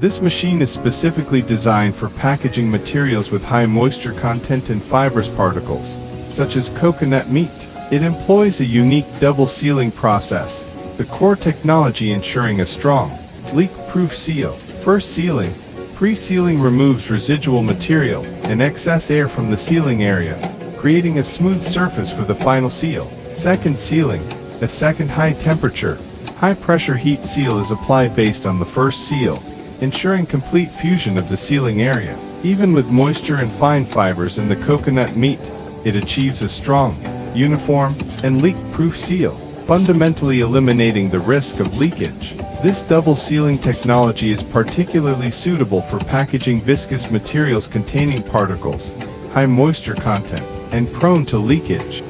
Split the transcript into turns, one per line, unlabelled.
This machine is specifically designed for packaging materials with high moisture content and fibrous particles, such as coconut meat. It employs a unique double sealing process, the core technology ensuring a strong, leak-proof seal. First sealing. Pre-sealing removes residual material and excess air from the sealing area, creating a smooth surface for the final seal. Second sealing. A second high-temperature, high-pressure heat seal is applied based on the first seal, ensuring complete fusion of the sealing area. Even with moisture and fine fibers in the coconut meat, it achieves a strong, uniform, and leak-proof seal, fundamentally eliminating the risk of leakage. This double sealing technology is particularly suitable for packaging viscous materials containing particles, high moisture content, and prone to leakage.